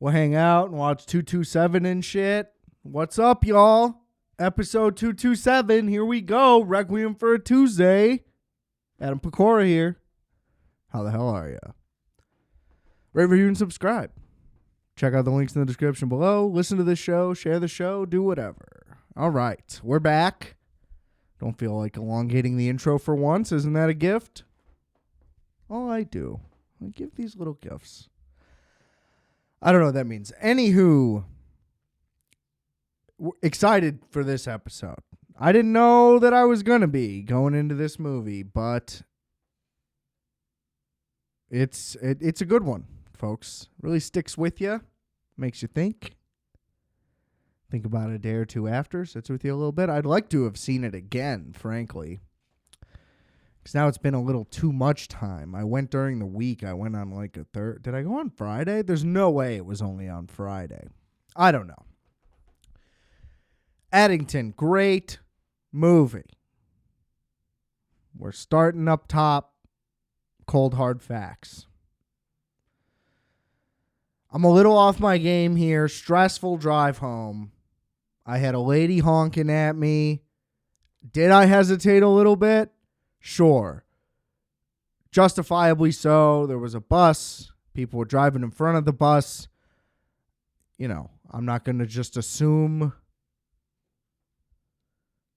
We'll hang out and watch 227 and shit. What's up, y'all? Episode 227. Here we go. Requiem for a Tuesday. Adam Pecora here. How the hell are you? Rate, review, and subscribe. Check out the links in the description below. Listen to the show. Share the show. Do whatever. All right. We're back. Don't feel like elongating the intro for once. Isn't that a gift? All I do. I give these little gifts. I don't know what that means. Anywho, excited for this episode. I didn't know that I was going to be going into this movie, but it's a good one, folks. Really sticks with you. Makes you think. Think about it a day or two after. Sits with you a little bit. I'd like to have seen it again, frankly. Because now it's been a little too much time. I went during the week. I went on like a third. Did I go on Friday? There's no way it was only on Friday. I don't know. Eddington, great movie. We're starting up top. Cold hard facts. I'm a little off my game here. Stressful drive home. I had a lady honking at me. Did I hesitate a little bit? Sure. Justifiably so. There was a bus. People were driving in front of the bus. You know, I'm not going to just assume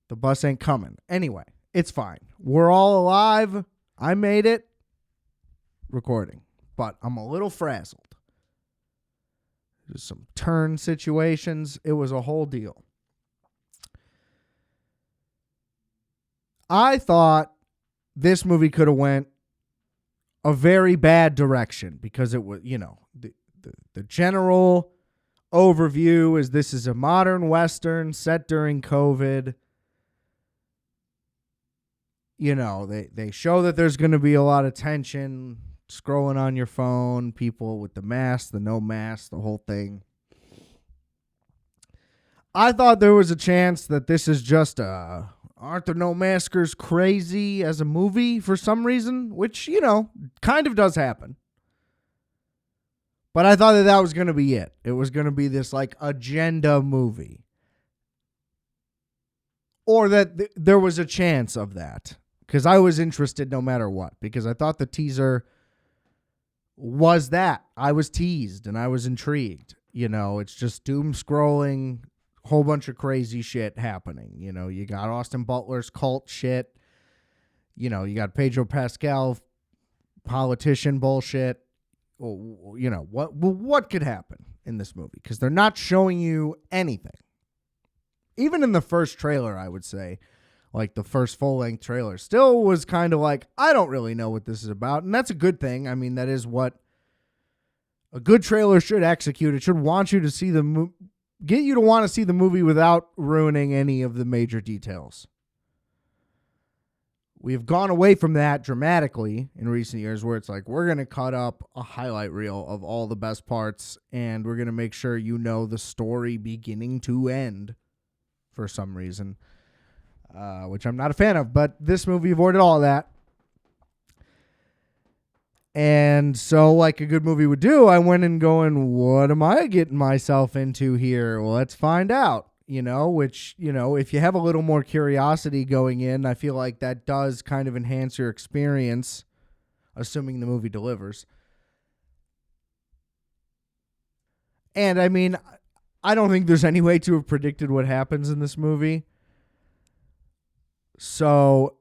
the bus ain't coming. Anyway, it's fine. We're all alive. I made it. Recording. But I'm a little frazzled. There's some turn situations. It was a whole deal. I thought this movie could have went a very bad direction because it was, you know, the general overview is this is a modern Western set during COVID. You know, they show that there's going to be a lot of tension, scrolling on your phone, people with the mask, the no mask, the whole thing. I thought there was a chance that this is just Aren't the No Maskers crazy as a movie for some reason? Which, you know, kind of does happen. But I thought that was going to be it. It was going to be this, like, agenda movie. Or that there was a chance of that. Because I was interested no matter what. Because I thought the teaser was that. I was teased and I was intrigued. You know, it's just doom scrolling, whole bunch of crazy shit happening. You know, you got Austin Butler's cult shit. You know, you got Pedro Pascal politician bullshit. You know, what could happen in this movie? Because they're not showing you anything. Even in the first trailer, I would say, like the first full-length trailer, still was kind of like, I don't really know what this is about. And that's a good thing. I mean, that is what a good trailer should execute. It should want you to see get you to want to see the movie without ruining any of the major details. We have gone away from that dramatically in recent years where it's like, we're going to cut up a highlight reel of all the best parts and we're going to make sure you know the story beginning to end for some reason, which I'm not a fan of. But this movie avoided all of that. And so, like a good movie would do, I went and going, what am I getting myself into here? Well, let's find out, you know, which, you know, if you have a little more curiosity going in, I feel like that does kind of enhance your experience, assuming the movie delivers. And, I mean, I don't think there's any way to have predicted what happens in this movie. So,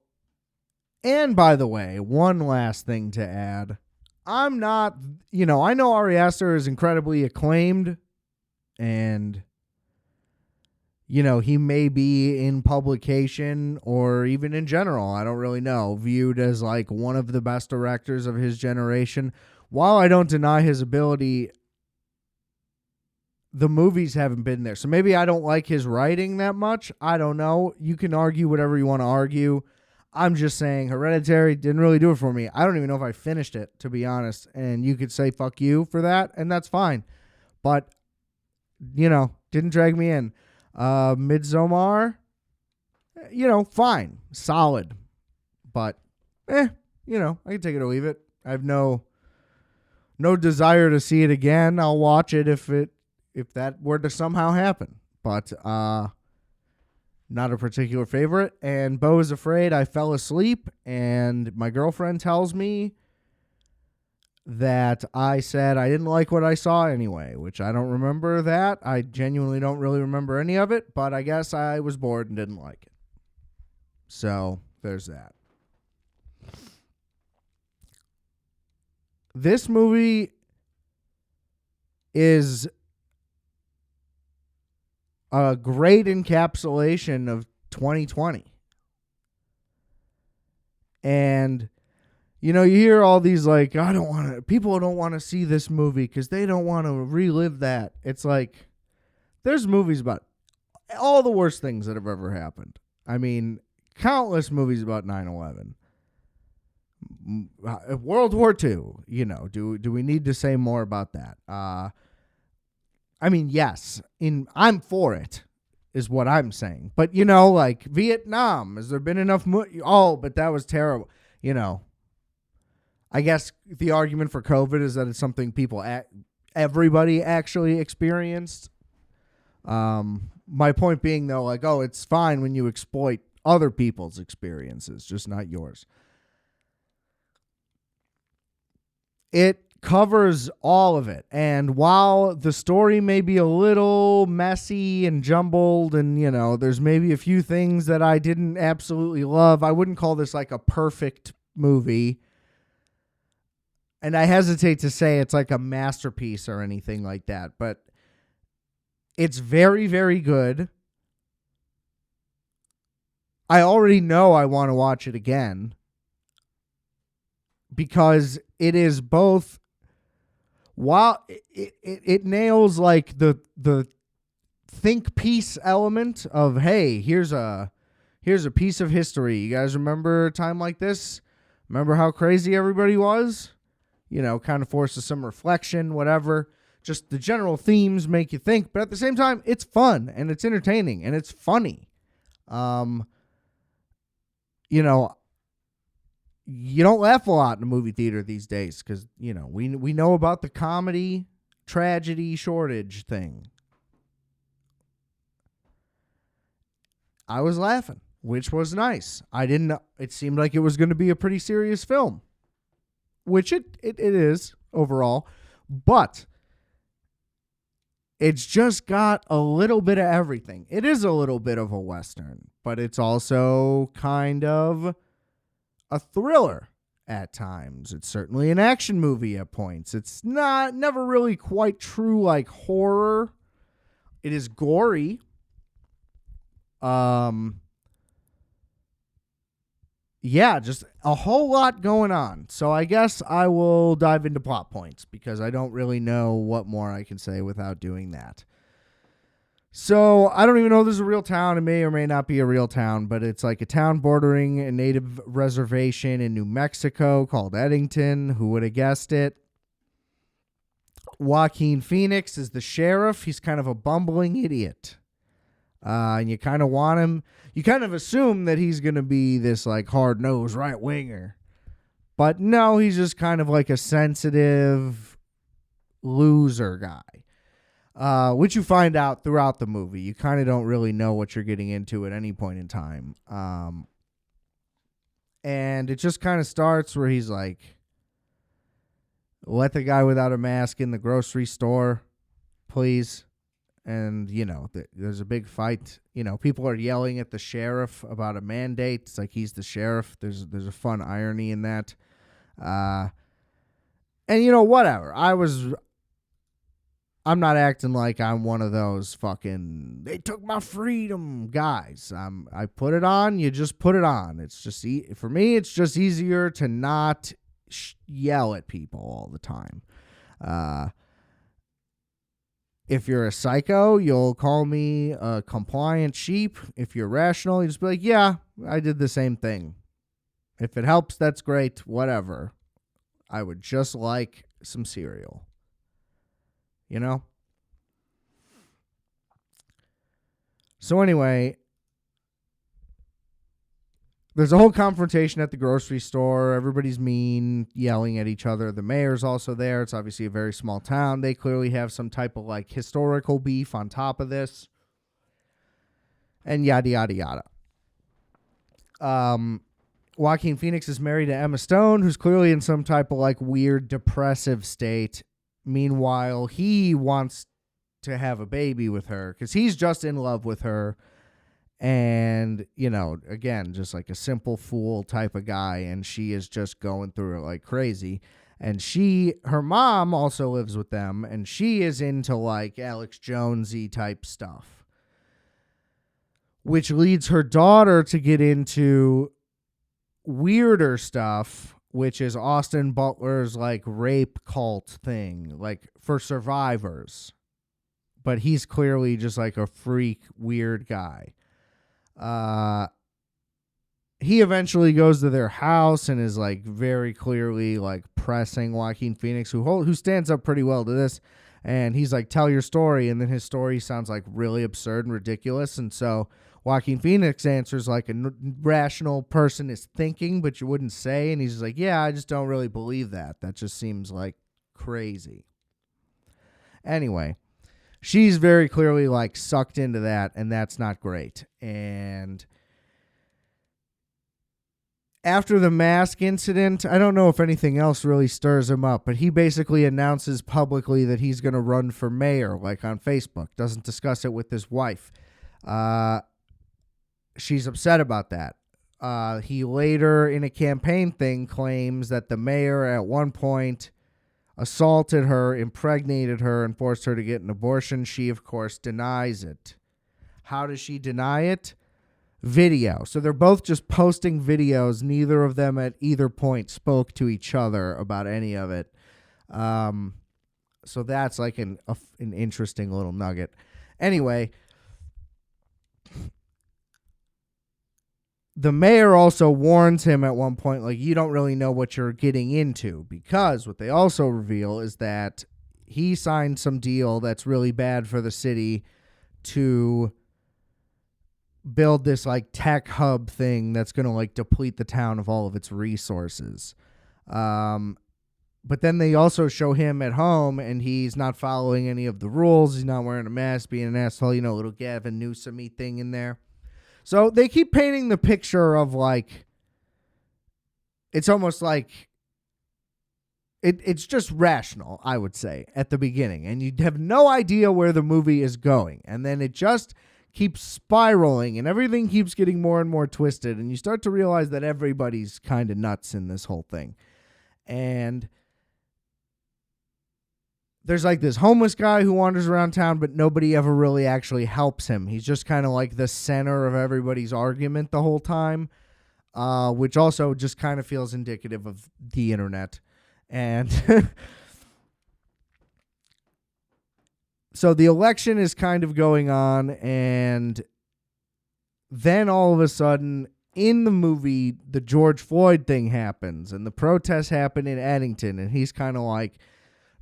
and by the way, one last thing to add. I'm not, you know, I know Ari Aster is incredibly acclaimed and, you know, he may be in publication or even in general, I don't really know, viewed as like one of the best directors of his generation. While I don't deny his ability, the movies haven't been there. So maybe I don't like his writing that much. I don't know. You can argue whatever you want to argue. I'm just saying Hereditary didn't really do it for me. I don't even know if I finished it, to be honest. And you could say fuck you for that, and that's fine. But, you know, didn't drag me in. Midsommar, you know, fine. Solid. But, you know, I can take it or leave it. I have no no desire to see it again. I'll watch it if that were to somehow happen. But not a particular favorite. And Beau is Afraid, I fell asleep, and my girlfriend tells me that I said I didn't like what I saw anyway, which I don't remember that. I genuinely don't really remember any of it, but I guess I was bored and didn't like it. So there's that. This movie is a great encapsulation of 2020. And, you know, you hear all these like, people don't want to see this movie because they don't want to relive that. It's like, there's movies about all the worst things that have ever happened. I mean, countless movies about 9/11. World War II, you know, do we need to say more about that? I mean, yes, I'm for it, is what I'm saying. But, you know, like Vietnam, has there been enough? But that was terrible. You know, I guess the argument for COVID is that it's something everybody actually experienced. My point being, though, like, it's fine when you exploit other people's experiences, just not yours. It covers all of it. And while the story may be a little messy and jumbled and, you know, there's maybe a few things that I didn't absolutely love, I wouldn't call this like a perfect movie. And I hesitate to say it's like a masterpiece or anything like that, but it's very, very good. I already know I want to watch it again because it is both, while it nails like the think piece element of, hey, here's a piece of history. You guys remember a time like this? Remember how crazy everybody was? You know, kind of forces some reflection, whatever. Just the general themes make you think, but at the same time, it's fun and it's entertaining and it's funny. You know, you don't laugh a lot in a movie theater these days because, you know, we know about the comedy tragedy shortage thing. I was laughing, which was nice. It seemed like it was going to be a pretty serious film, which it is overall, but it's just got a little bit of everything. It is a little bit of a Western, but it's also kind of a thriller at times. It's certainly an action movie at points. It's never really quite true like horror. It is gory. Yeah, just a whole lot going on. So I guess I will dive into plot points because I don't really know what more I can say without doing that. So I don't even know if this is a real town. It may or may not be a real town, but it's like a town bordering a native reservation in New Mexico called Eddington. Who would have guessed it? Joaquin Phoenix is the sheriff. He's kind of a bumbling idiot. And you kind of want him. You kind of assume that he's going to be this like hard-nosed right-winger. But no, he's just kind of like a sensitive loser guy. Which you find out throughout the movie. You kind of don't really know what you're getting into at any point in time. And it just kind of starts where he's like, let the guy without a mask in the grocery store, please. And, you know, there's a big fight. You know, people are yelling at the sheriff about a mandate. It's like he's the sheriff. There's a fun irony in that. And, you know, whatever. I'm not acting like I'm one of those fucking, they took my freedom guys. I put it on, you just put it on. It's just, for me, it's just easier to not yell at people all the time. If you're a psycho, you'll call me a compliant sheep. If you're rational, you just be like, yeah, I did the same thing. If it helps, that's great. Whatever. I would just like some cereal. You know? So anyway, there's a whole confrontation at the grocery store. Everybody's mean, yelling at each other. The mayor's also there. It's obviously a very small town. They clearly have some type of like historical beef on top of this. And yada, yada, yada. Joaquin Phoenix is married to Emma Stone, who's clearly in some type of like weird depressive state. Meanwhile, he wants to have a baby with her because he's just in love with her. And, you know, again, just like a simple fool type of guy. And she is just going through it like crazy. And her mom also lives with them. And she is into like Alex Jonesy type stuff. Which leads her daughter to get into weirder stuff, which is Austin Butler's like rape cult thing, like for survivors. But he's clearly just like a freak, weird guy. He eventually goes to their house and is like very clearly like pressing Joaquin Phoenix, who stands up pretty well to this. And he's like, tell your story. And then his story sounds like really absurd and ridiculous. And so Joaquin Phoenix answers like a rational person is thinking, but you wouldn't say. And he's just like, yeah, I just don't really believe that. That just seems like crazy. Anyway, she's very clearly like sucked into that, and that's not great. And after the mask incident, I don't know if anything else really stirs him up, but he basically announces publicly that he's going to run for mayor, like on Facebook. Doesn't discuss it with his wife. She's upset about that. He later, in a campaign thing, claims that the mayor at one point assaulted her, impregnated her, and forced her to get an abortion. She, of course, denies it. How does she deny it? Video. So they're both just posting videos. Neither of them at either point spoke to each other about any of it. So that's like an interesting little nugget. Anyway, the mayor also warns him at one point, like, you don't really know what you're getting into, because what they also reveal is that he signed some deal that's really bad for the city to build this like tech hub thing that's going to like deplete the town of all of its resources. But then they also show him at home and he's not following any of the rules. He's not wearing a mask, being an asshole, you know, little Gavin Newsom-y thing in there. So they keep painting the picture of like, it's almost like it's just rational, I would say, at the beginning. And you have no idea where the movie is going. And then it just keeps spiraling and everything keeps getting more and more twisted. And you start to realize that everybody's kind of nuts in this whole thing. And there's like this homeless guy who wanders around town, but nobody ever really actually helps him. He's just kind of like the center of everybody's argument the whole time, which also just kind of feels indicative of the internet. And so the election is kind of going on, and then all of a sudden in the movie, the George Floyd thing happens, and the protests happen in Eddington, and he's kind of like,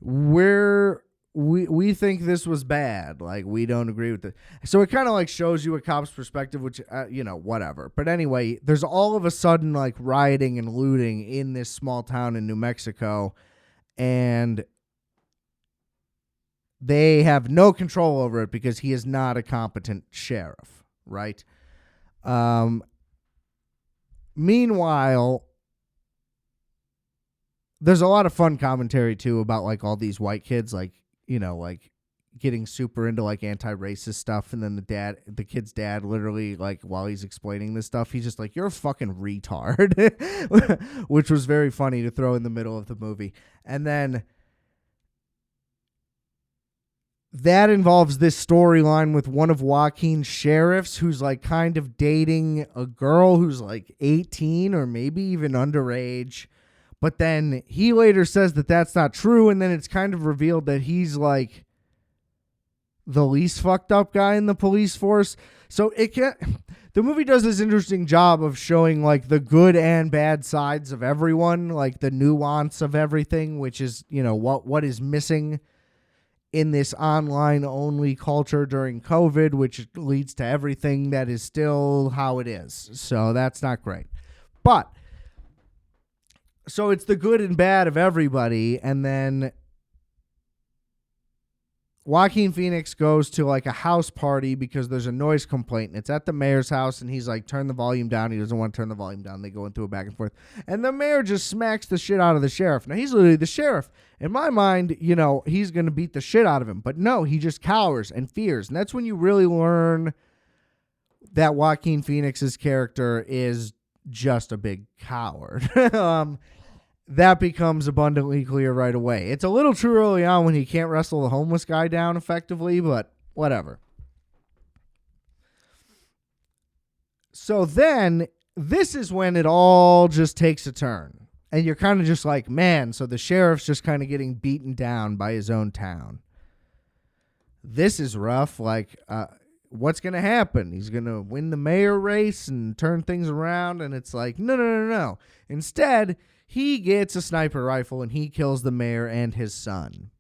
we think this was bad. Like, we don't agree with it. So it kind of like shows you a cop's perspective, which, whatever. But anyway, there's all of a sudden like rioting and looting in this small town in New Mexico, and they have no control over it because he is not a competent sheriff, right? Meanwhile, there's a lot of fun commentary too about like all these white kids, like, you know, like getting super into like anti-racist stuff. And then the kid's dad literally, like, while he's explaining this stuff, he's just like, you're a fucking retard, which was very funny to throw in the middle of the movie. And then that involves this storyline with one of Joaquin's sheriffs who's like kind of dating a girl who's like 18 or maybe even underage. But then he later says that that's not true. And then it's kind of revealed that he's like the least fucked up guy in the police force. So the movie does this interesting job of showing like the good and bad sides of everyone, like the nuance of everything, which is, you know, what is missing in this online only culture during COVID, which leads to everything that is still how it is. So that's not great. But so it's the good and bad of everybody, and then Joaquin Phoenix goes to like a house party because there's a noise complaint, and it's at the mayor's house, and he's like, turn the volume down. He doesn't want to turn the volume down. They go into a back and forth, and the mayor just smacks the shit out of the sheriff. Now, he's literally the sheriff. In my mind, you know, he's going to beat the shit out of him, but no, he just cowers and fears, and that's when you really learn that Joaquin Phoenix's character is just a big coward. That becomes abundantly clear right away. It's a little too early on when he can't wrestle the homeless guy down effectively, but whatever. So then, this is when it all just takes a turn. And you're kind of just like, man, so the sheriff's just kind of getting beaten down by his own town. This is rough. Like, what's going to happen? He's going to win the mayor race and turn things around, and it's like, no. Instead, he gets a sniper rifle and he kills the mayor and his son,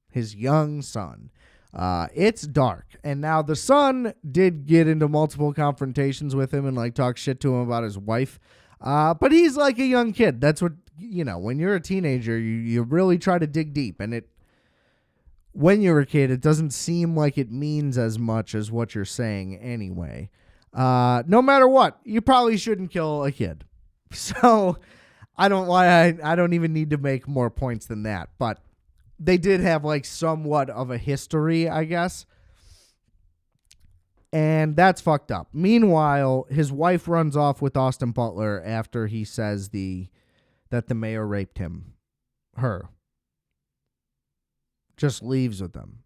his young son. It's dark. And now the son did get into multiple confrontations with him and like talk shit to him about his wife. But he's like a young kid. That's what, you know, when you're a teenager, you really try to dig deep. And when you're a kid, it doesn't seem like it means as much as what you're saying anyway. No matter what, you probably shouldn't kill a kid. So I don't even need to make more points than that, but they did have like somewhat of a history, I guess. And that's fucked up. Meanwhile, his wife runs off with Austin Butler after he says that the mayor raped her. Just leaves with them.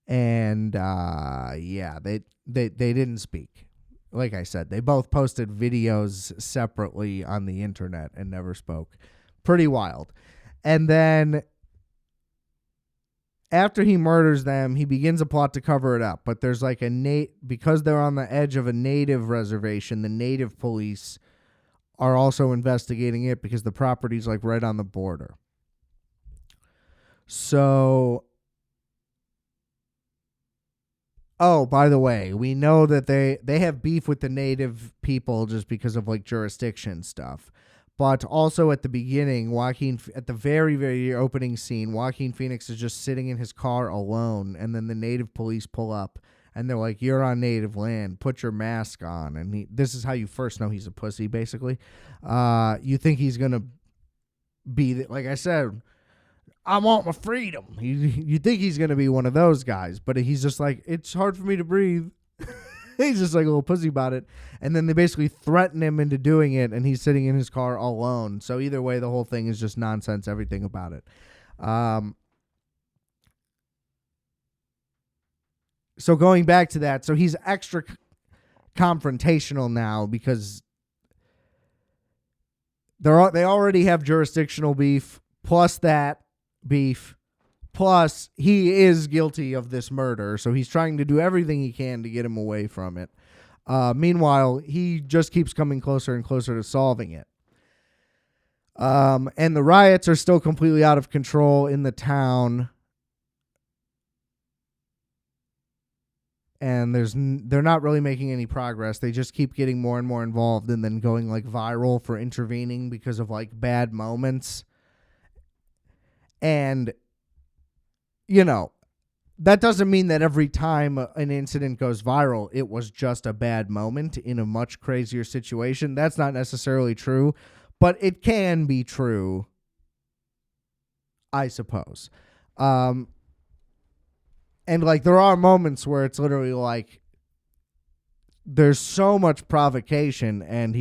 And yeah, they didn't speak. Like I said, they both posted videos separately on the internet and never spoke. Pretty wild. And then after he murders them, he begins a plot to cover it up. But there's like because they're on the edge of a native reservation, the native police are also investigating it because the property's like right on the border. So, oh, by the way, we know that they have beef with the native people just because of like jurisdiction stuff. But also at the beginning, at the very, very opening scene, Joaquin Phoenix is just sitting in his car alone, and then the native police pull up, and they're like, "You're on native land. Put your mask on." And this is how you first know he's a pussy, basically. You think he's gonna be like I said, I want my freedom. You think he's going to be one of those guys, but he's just like, it's hard for me to breathe. He's just like a little pussy about it. And then they basically threaten him into doing it, and he's sitting in his car alone. So either way, the whole thing is just nonsense, everything about it. So going back to that, so he's extra confrontational now because they already have jurisdictional beef, plus that beef, plus he is guilty of this murder, so he's trying to do everything he can to get him away from it. Meanwhile, he just keeps coming closer and closer to solving it. And the riots are still completely out of control in the town, and they're not really making any progress. They just keep getting more and more involved and then going like viral for intervening because of like bad moments. And, you know, that doesn't mean that every time an incident goes viral, it was just a bad moment in a much crazier situation. That's not necessarily true, but it can be true, I suppose. And, like, there are moments where it's literally like there's so much provocation, and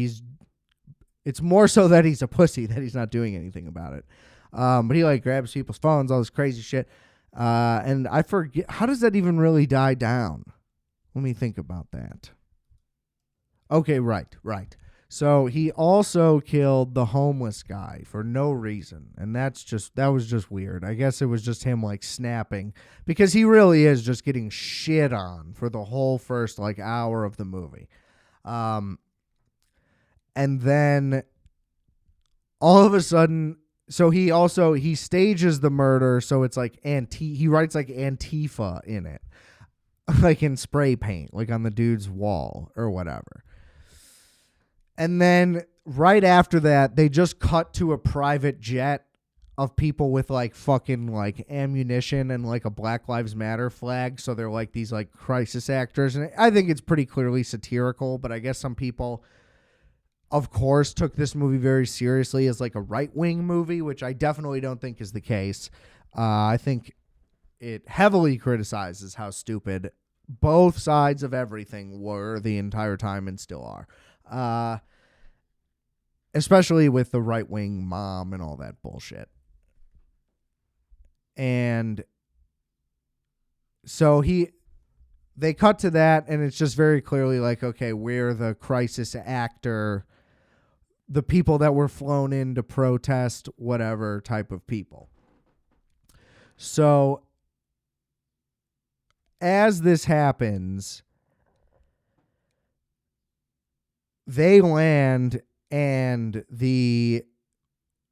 it's more so that he's a pussy that he's not doing anything about it. But he like grabs people's phones, all this crazy shit. And I forget, how does that even really die down? Let me think about that. Okay, right. So he also killed the homeless guy for no reason. And that was just weird. I guess it was just him like snapping, because he really is just getting shit on for the whole first like hour of the movie. And then all of a sudden, so he stages the murder, so it's like he writes like Antifa in it, like in spray paint, like on the dude's wall or whatever. And then right after that, they just cut to a private jet of people with like fucking like ammunition and like a Black Lives Matter flag. So they're like these like crisis actors. And I think it's pretty clearly satirical, but I guess some people, of course, took this movie very seriously as like a right-wing movie, which I definitely don't think is the case. I think it heavily criticizes how stupid both sides of everything were the entire time and still are. Especially with the right-wing mom and all that bullshit. And so they cut to that, and it's just very clearly like, okay, we're the crisis actor, the people that were flown in to protest, whatever type of people. So as this happens, they land, and the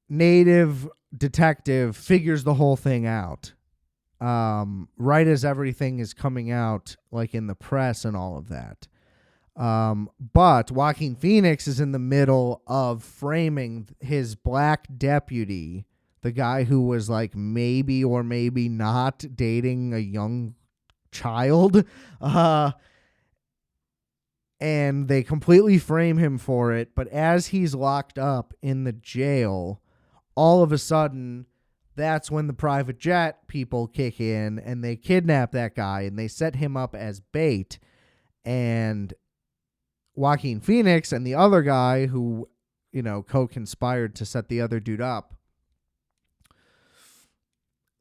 native detective figures the whole thing out right as everything is coming out, like in the press and all of that. But Joaquin Phoenix is in the middle of framing his black deputy, the guy who was like maybe or maybe not dating a young child. And they completely frame him for it. But as he's locked up in the jail, all of a sudden, that's when the private jet people kick in and they kidnap that guy and they set him up as bait. And Joaquin Phoenix and the other guy who, co-conspired to set the other dude up,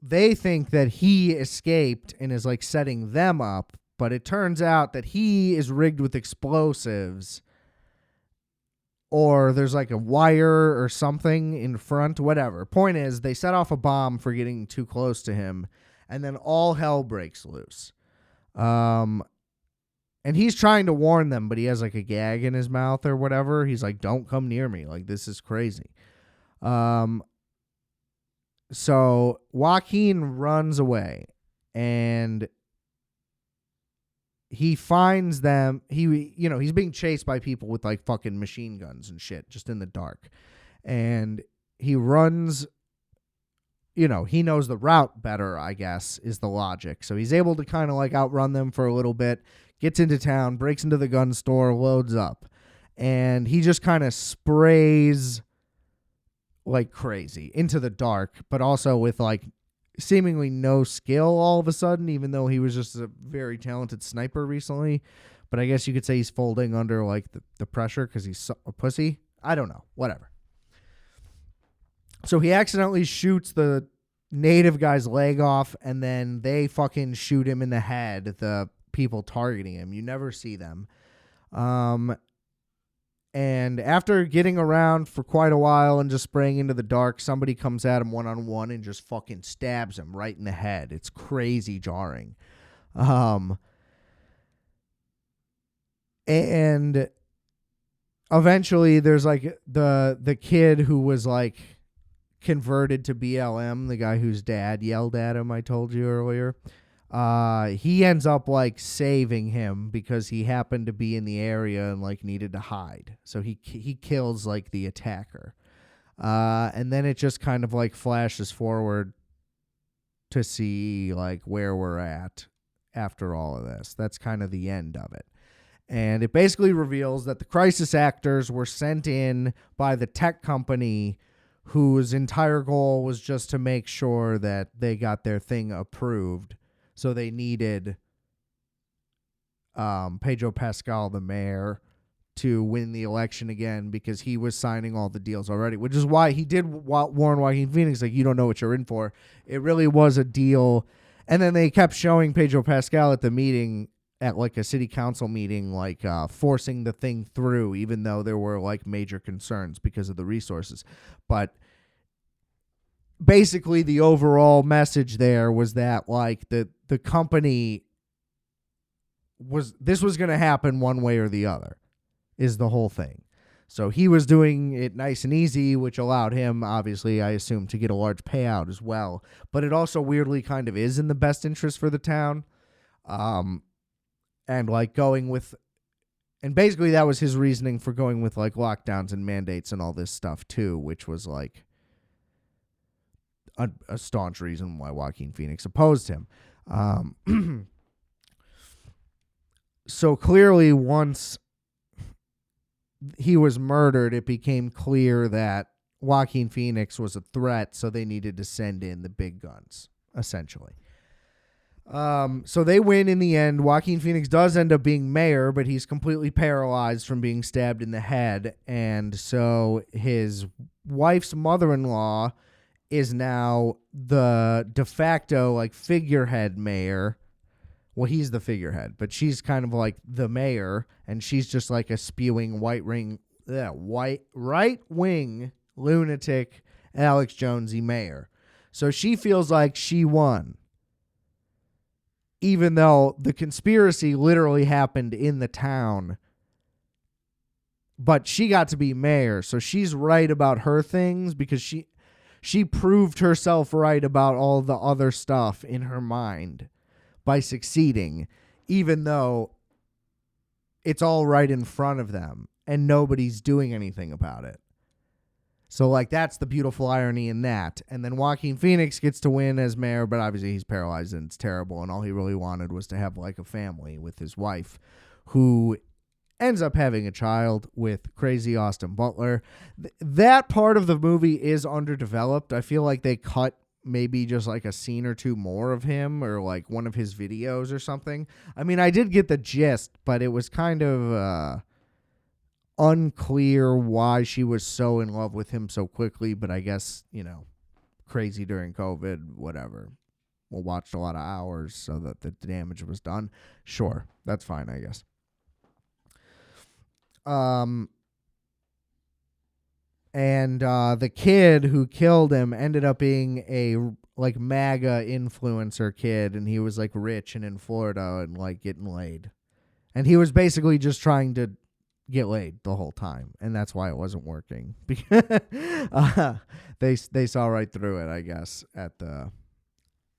they think that he escaped and is like setting them up. But it turns out that he is rigged with explosives, or there's like a wire or something in front, whatever. Point is, they set off a bomb for getting too close to him, and then all hell breaks loose. And he's trying to warn them, but he has like a gag in his mouth or whatever. He's like, don't come near me. Like, this is crazy. So Joaquin runs away, and he finds them. He's being chased by people with like fucking machine guns and shit just in the dark. And he runs, he knows the route better, I guess, is the logic. So he's able to kind of like outrun them for a little bit, gets into town, breaks into the gun store, loads up. And he just kind of sprays like crazy into the dark, but also with like seemingly no skill all of a sudden, even though he was just a very talented sniper recently. But I guess you could say he's folding under like the pressure because he's a pussy. I don't know. Whatever. So he accidentally shoots the native guy's leg off, and then they fucking shoot him in the head, the people targeting him. You never see them. And after getting around for quite a while and just spraying into the dark, somebody comes at him one-on-one and just fucking stabs him right in the head. It's crazy jarring. And eventually there's like the kid who was like converted to BLM, the guy whose dad yelled at him, I told you earlier. He ends up like saving him because he happened to be in the area and like needed to hide. So he kills like the attacker. And then it just kind of like flashes forward to see like where we're at after all of this. That's kind of the end of it. And it basically reveals that the crisis actors were sent in by the tech company whose entire goal was just to make sure that they got their thing approved. So they needed Pedro Pascal, the mayor, to win the election again because he was signing all the deals already, which is why he did warn Joaquin Phoenix, like, you don't know what you're in for. It really was a deal. And then they kept showing Pedro Pascal at the meeting, at like a city council meeting, like forcing the thing through, even though there were like major concerns because of the resources. But basically the overall message there was that like the company this was going to happen one way or the other is the whole thing. So he was doing it nice and easy, which allowed him, obviously, I assume, to get a large payout as well. But it also weirdly kind of is in the best interest for the town. And like going with And basically that was his reasoning for going with like lockdowns and mandates and all this stuff too, which was like a staunch reason why Joaquin Phoenix opposed him. So clearly once he was murdered, it became clear that Joaquin Phoenix was a threat, so they needed to send in the big guns, essentially. So they win in the end. Joaquin Phoenix does end up being mayor, but he's completely paralyzed from being stabbed in the head. And so his wife's mother-in-law is now the de facto like figurehead mayor. Well, he's the figurehead, but she's kind of like the mayor, and she's just like a spewing right-wing lunatic Alex Jonesy mayor. So she feels like she won, even though the conspiracy literally happened in the town. But she got to be mayor, so she's right about her things because she proved herself right about all the other stuff in her mind by succeeding, even though it's all right in front of them and nobody's doing anything about it. So, like, that's the beautiful irony in that. And then Joaquin Phoenix gets to win as mayor, but obviously he's paralyzed and it's terrible. And all he really wanted was to have, like, a family with his wife, who ends up having a child with crazy Austin Butler. That part of the movie is underdeveloped. I feel like they cut maybe just, like, a scene or two more of him or, like, one of his videos or something. I mean, I did get the gist, but it was kind of unclear why she was so in love with him so quickly, but I guess, you know, crazy during COVID, whatever. We watched a lot of hours so that the damage was done. Sure, that's fine, I guess. And the kid who killed him ended up being a like MAGA influencer kid, and he was like rich and in Florida and like getting laid. And he was basically just trying to get laid the whole time, and that's why it wasn't working. They saw right through it, I guess, at the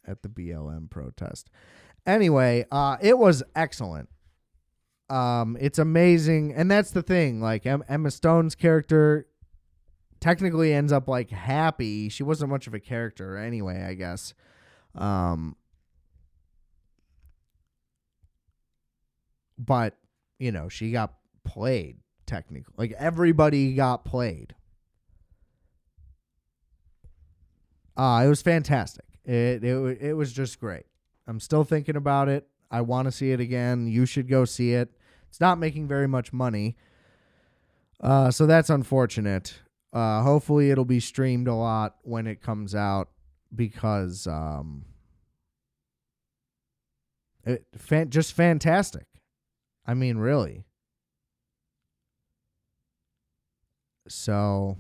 BLM protest. Anyway, it was excellent. It's amazing, and that's the thing. Like Emma Stone's character technically ends up like happy. She wasn't much of a character anyway, I guess. But you know, she got played technically. Like everybody got played. It was fantastic. It was just great. I'm still thinking about it. I want to see it again. You should go see it. It's not making very much money. So that's unfortunate. Hopefully it'll be streamed a lot when it comes out because just fantastic. I mean, really. So,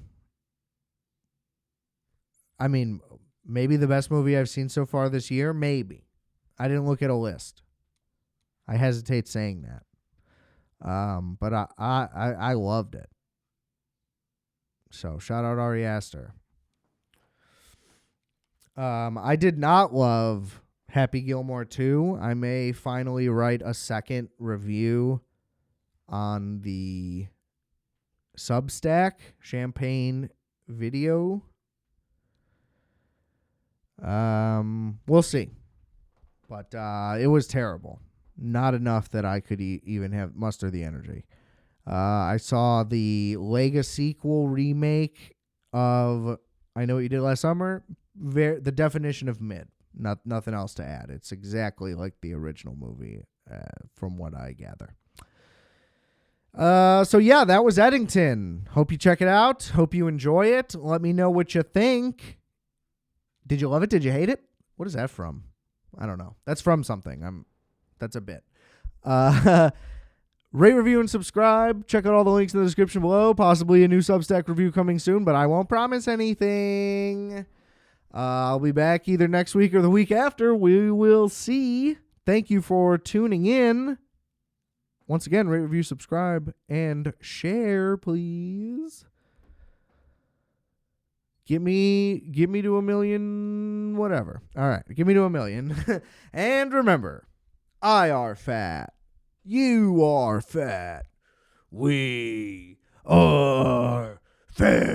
I mean, maybe the best movie I've seen so far this year, maybe. I didn't look at a list. I hesitate saying that. But I loved it. So shout out Ari Aster. I did not love Happy Gilmore 2. I may finally write a second review on the Substack Champagne video. We'll see. But it was terrible. Not enough that I could even have muster the energy. I saw the Lega sequel remake of I Know What You Did Last Summer. The definition of mid. Nothing else to add. It's exactly like the original movie, from what I gather. So yeah, that was Eddington. Hope you check it out. Hope you enjoy it. Let me know what you think. Did you love it? Did you hate it? What is that from? I don't know. That's from something. That's a bit. Rate, review, and subscribe. Check out all the links in the description below. Possibly a new Substack review coming soon, but I won't promise anything. I'll be back either next week or the week after. We will see. Thank you for tuning in. Once again, rate, review, subscribe, and share, please. Give me to 1 million, whatever. All right, give me to 1 million. And remember, I are fat. You are fat. We are fat.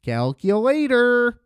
Calculator.